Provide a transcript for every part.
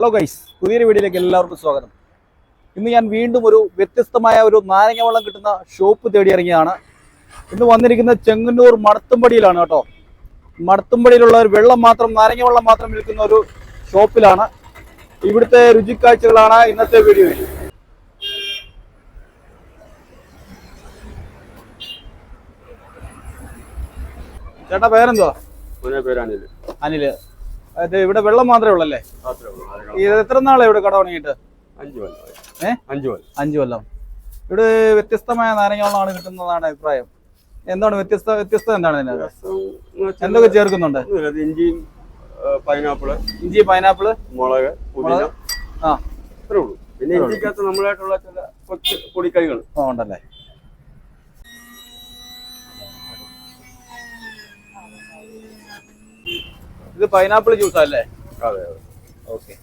Hello guys, പുതിയൊരു വീഡിയോയിലേക്ക് എല്ലാവർക്കും സ്വാഗതം. ഇന്ന് ഞാൻ വീണ്ടും ഒരു വ്യത്യസ്തമായ ഒരു നാരങ്ങ വെള്ളം കിട്ടുന്ന ഷോപ്പ് തേടി ഇറങ്ങിയാണ്. ഇന്ന് വന്നിരിക്കുന്നത് ചെങ്ങന്നൂർ മടത്തുംപടിയിലാണ് കേട്ടോ. മടത്തുംപടിയിലുള്ള ഒരു നാരങ്ങ വെള്ളം മാത്രം വിൽക്കുന്ന ഒരു ഷോപ്പിലാണ്. ഇവിടുത്തെ രുചിക്കാഴ്ചകളാണ് ഇന്നത്തെ വീഡിയോയിൽ. ചേട്ടാ പേരെന്തുവാ? അനിൽ. അനില്. അതെ, ഇവിടെ വെള്ളം മാത്രമേ ഉള്ളല്ലേ? ഇത് എത്ര നാളെ ഇവിടെ കട തുടങ്ങിയിട്ട്? 5 കൊല്ലം. ഇവിടെ വ്യത്യസ്തമായ നാരങ്ങ വെള്ളമാണ് കിട്ടുന്നതാണ് അഭിപ്രായം. എന്താണ് വ്യത്യസ്തത എന്താണ് ഇതിനകത്ത്? എന്തൊക്കെ ചേർക്കുന്നുണ്ട്? ഇഞ്ചി, പൈനാപ്പിള്, മുളക്, പുതിന. ആ, അത്രേ ഉള്ളൂ. പിന്നെ ഇഞ്ചിക്കകത്ത് നമ്മളായിട്ടുള്ള ചില കൊച്ചു പൊടിക്കൈകൾ ഉണ്ടല്ലേ. ഇത് പൈനാപ്പിൾ ജ്യൂസാ അല്ലേ? അതെ. ഓക്കെ.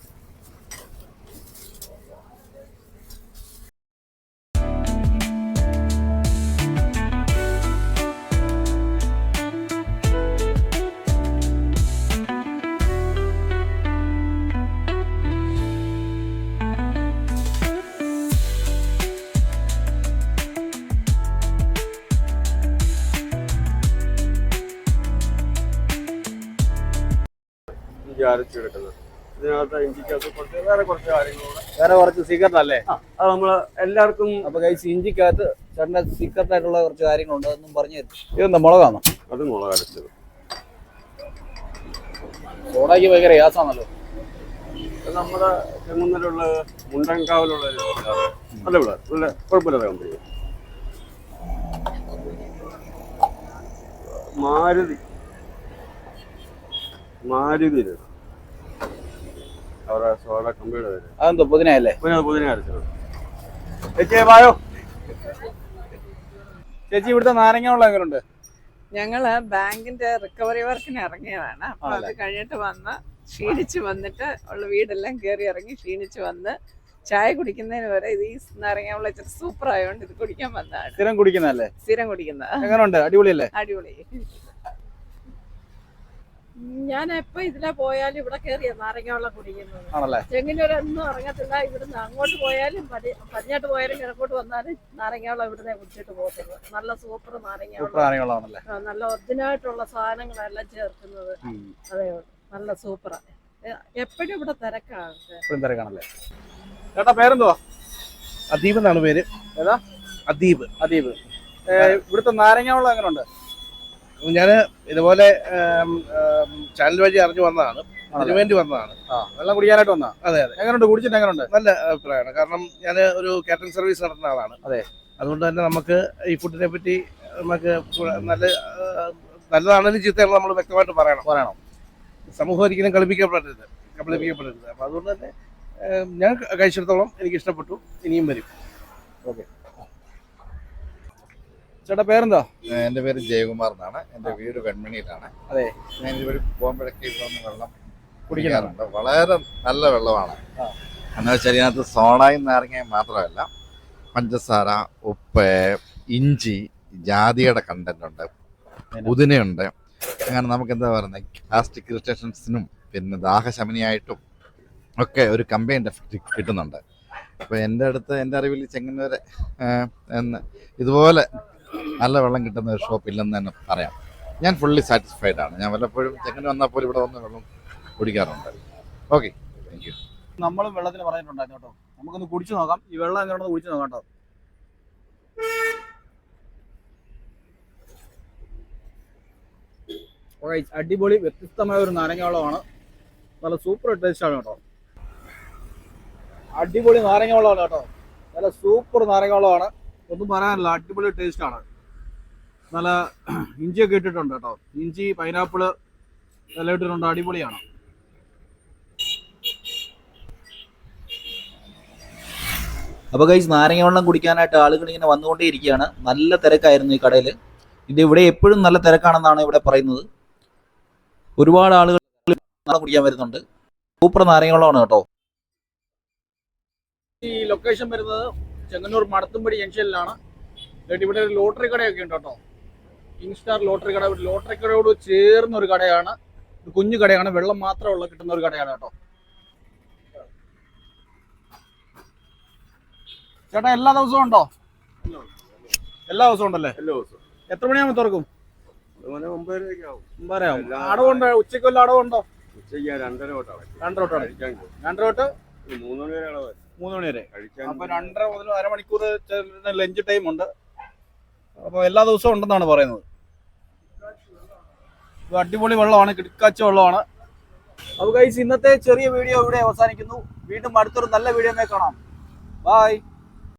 അരച്ചെടുക്കുന്നത് ഇതിനകത്ത് ഇഞ്ചിക്കകത്ത് വേറെ കുറച്ച് കാര്യങ്ങളുണ്ട്. വേറെ കുറച്ച് സീക്രട്ട് അല്ലേ? അത് നമ്മള് എല്ലാവർക്കും. അപ്പൊ കഴിച്ച് ഇഞ്ചിക്കകത്ത് ചേട്ടന്റെ സീക്രട്ട് ആയിട്ടുള്ള കുറച്ച് കാര്യങ്ങളുണ്ട്, അതൊന്നും പറഞ്ഞു തരും. ഇതെന്താ, മുളകാണോ? അത് മുളക് അരച്ചത്. സോഡയ്ക്ക് ഭയങ്കര ഗ്യാസാണല്ലോ. നമ്മുടെ ചെങ്ങന്നൂരുള്ള മുണ്ടൻകാവിലുള്ള നല്ല കുഴപ്പമില്ലാത്ത കമ്പനി മാരുതി അവരുടെ സോഡ കമ്പനിയുടെ പേര്. അതെന്തോ പുതിനയല്ലേ? പുതിന അരച്ചത്. ചേച്ചി, ഇവിടുത്തെ നാരങ്ങ വെള്ളം എങ്ങനെയുണ്ട്? ഞങ്ങള് ബാങ്കിന്റെ റിക്കവറി വർക്കിന് ഇറങ്ങിയതാണ്. അപ്പൊ അത് കഴിഞ്ഞിട്ട് വന്ന് ക്ഷീണിച്ച് വന്നിട്ട് ഉള്ള വീടെല്ലാം കയറി ഇറങ്ങി ക്ഷീണിച്ച് വന്ന് ചായ കുടിക്കുന്നതിന് വരെ ഇത് ഈ നാരങ്ങ വെള്ളം ഇച്ചിരി സൂപ്പർ ആയതുകൊണ്ട് ഇത് കുടിക്കാൻ വന്നതാണ്. സ്ഥിരം കുടിക്കുന്നതല്ലേ? സ്ഥിരം കുടിക്കുന്നത്. എങ്ങനെയുണ്ട്? അടിപൊളിയല്ലേ? അടിപൊളി. ഞാൻ എപ്പോ ഇതിലെ പോയാലും ഇവിടെ കയറിയ നാരങ്ങ വെള്ളം കുടിക്കുന്നത്. ആണല്ലേ? ചെങ്ങന്നൂരൊന്നും ഇറങ്ങത്തില്ല. ഇവിടുന്ന് അങ്ങോട്ട് പോയാലും പടിഞ്ഞാട്ട് പോയാലും കിഴക്കോട്ട് വന്നാലും നാരങ്ങ വെള്ളം ഇവിടുന്ന് കുടിച്ചിട്ട് പോകത്തുള്ളൂ. നല്ല സൂപ്പർ നാരങ്ങ വെള്ളം, നല്ല ഒറിജിനായിട്ടുള്ള സാധനങ്ങളെല്ലാം ചേർക്കുന്നത്. അതെ, നല്ല സൂപ്പറാ. എപ്പോഴും ഇവിടെ തിരക്കാണല്ലേ? ചേട്ടാ പേരെന്തുവാ? അദീബ് എന്നാണ് പേര്. ഏതാ? അദീബ്. ഇവിടുത്തെ നാരങ്ങ വെള്ളം എങ്ങനെയുണ്ട്? ഞാൻ ഇതുപോലെ ചാനൽ വഴി അറിഞ്ഞു വന്നതാണ്, അതിനുവേണ്ടി വന്നതാണ്. വെള്ളം കുടിക്കാനായിട്ട് വന്നാ? അതെ. എങ്ങനെയുണ്ട്? കുടിച്ചിട്ട് എങ്ങനെയുണ്ട്? നല്ല അഭിപ്രായമാണ്. കാരണം ഞാൻ ഒരു കാറ്ററിംഗ് സർവീസ് നടത്തുന്ന ആളാണ്. അതെ. അതുകൊണ്ട് തന്നെ നമുക്ക് ഈ ഫുഡിനെ പറ്റി നമുക്ക് നല്ലതാണെങ്കിലും ചീത്തയാണെന്ന് നമ്മൾ വ്യക്തമായിട്ട് പറയണം. സമൂഹം ഒരിക്കലും കളിപ്പിക്കപ്പെടരുത്. അപ്പൊ അതുകൊണ്ട് തന്നെ ഞാൻ കഴിച്ചിടത്തോളം എനിക്ക് ഇഷ്ടപ്പെട്ടു, ഇനിയും വരും. ഓക്കെ. ചേട്ടാ പേരെന്താ? എൻ്റെ പേര് ജയകുമാർ എന്നാണ്. എൻ്റെ വീട് വെൺമണിയിലാണ്. അതെ. ഞാൻ ഇതുവരെ പോകുമ്പോഴൊക്കെ ഇവിടെ വന്ന് വെള്ളം കുടിക്കാറുണ്ട്. വളരെ നല്ല വെള്ളമാണ്. എന്ന് വെച്ചാൽ ഇതിനകത്ത് സോഡയും നാരങ്ങയും മാത്രമല്ല, പഞ്ചസാര, ഉപ്പ്, ഇഞ്ചി, ജാതിയുടെ കണ്ടന്റ് ഉണ്ട്, പുതിനയുണ്ട്. അങ്ങനെ നമുക്ക് എന്താ പറയുന്നത്, ഗ്യാസ്ട്രിക് ഇറിറ്റേഷൻസിനും പിന്നെ ദാഹശമനിയായിട്ടും ഒക്കെ ഒരു കമ്പൈൻഡ് എഫക്റ്റ് കിട്ടുന്നുണ്ട്. അപ്പോൾ എൻ്റെ അറിവിൽ ചെങ്ങന്നൂര് ഇതുപോലെ നല്ല വെള്ളം കിട്ടുന്ന ഒരു ഷോപ്പ് ഇല്ലെന്ന് തന്നെ പറയാം. ഞാൻ ഫുള്ളി സാറ്റിസ്ഫൈഡ് ആണ്. ഞാൻ വല്ലപ്പോഴും ചെങ്ങന്നൂർ വന്നാൽ പോലും ഇവിടെ വന്ന് വെള്ളം കുടിക്കാറുണ്ട്. Okay, thank you. നമ്മളും വെള്ളത്തിന് പറഞ്ഞിട്ടുണ്ടായിരുന്നു കേട്ടോ. നമുക്കൊന്ന് കുടിച്ചു നോക്കാം. ഈ വെള്ളം എങ്ങനെയാണെന്ന് കുടിച്ചു നോക്കാം കേട്ടോ. അടിപൊളി വ്യത്യസ്തമായ ഒരു നാരങ്ങ വെള്ളമാണ്. നല്ല സൂപ്പർ ടേസ്റ്റ് ആണ് കേട്ടോ. അടിപൊളി നാരങ്ങ വെള്ളമാണ് കേട്ടോ. നല്ല സൂപ്പർ നാരങ്ങ വെള്ളമാണ്, ഒന്നും പറയാനില്ല. അടിപൊളി ടേസ്റ്റ് ആണ്. നല്ല ഇഞ്ചിയൊക്കെ ഇട്ടിട്ടുണ്ട് കേട്ടോ. ഇഞ്ചി, പൈനാപ്പിള് എല്ലാം ഇട്ടിട്ടുണ്ട്. അടിപൊളിയാണ്. അപ്പോൾ ഗൈസ്, നാരങ്ങ വെള്ളം കുടിക്കാനായിട്ട് ആളുകൾ ഇങ്ങനെ വന്നുകൊണ്ടേ ഇരിക്കുകയാണ്. നല്ല തിരക്കായിരുന്നു ഈ കടയിൽ. ഇവിടെ എപ്പോഴും നല്ല തിരക്കാണെന്നാണ് ഇവിടെ പറയുന്നത്. ഒരുപാട് ആളുകൾ കുടിക്കാൻ വരുന്നുണ്ട്. സൂപ്പർ നാരങ്ങ വെള്ളമാണ് കേട്ടോ. ഈ ലൊക്കേഷൻ വരുന്നത് ചെങ്ങന്നൂർ മടത്തുംപടി ജംഗ്ഷനിലാണ്. ഇവിടെ ഒരു ലോട്ടറി കടയൊക്കെ ഉണ്ട് കേട്ടോ. കിങ് സ്റ്റാർ ലോട്ടറി കട. ലോട്ടറി കടയോട് ചേർന്ന ഒരു കടയാണ്. കുഞ്ഞു കടയാണ്, വെള്ളം മാത്രമുള്ള കിട്ടുന്ന ഒരു കടയാണ് കേട്ടോ. ചേട്ടാ എല്ലാ ദിവസവും ഉണ്ടോ? എല്ലാ ദിവസവും ഉണ്ടല്ലേ? എല്ലാ ദിവസവും. എത്ര മണിയാകുമ്പോൾ തുറക്കും? അതുപോലെ 9:30 ആവും. 9:30 ആവും. അടവുണ്ടോ? ഉച്ചയ്ക്ക് വല്ല അടവുണ്ടോ? ഉച്ചയ്ക്ക് 2:30 തൊട്ടാണ് 2:30 തൊട്ടാണ്. കഴിക്കാൻ 2:30 തൊട്ട് 3 മണി വരെ അളവ് 3 മണി വരെ. കഴിക്കാൻ. അപ്പൊ 2:30 മുതൽ അരമണിക്കൂർ ലഞ്ച് ടൈം ഉണ്ട്. അപ്പൊ എല്ലാ ദിവസവും ഉണ്ടെന്നാണ് പറയുന്നത്. ഇത് അടിപൊളി വെള്ളമാണ്, കിടക്കാച്ച വെള്ളമാണ്. അപ്പോൾ ഗൈസ്, ഇന്നത്തെ ചെറിയ വീഡിയോ ഇവിടെ അവസാനിക്കുന്നു. വീണ്ടും അടുത്തൊരു നല്ല വീഡിയോ കാണാം. ബൈ.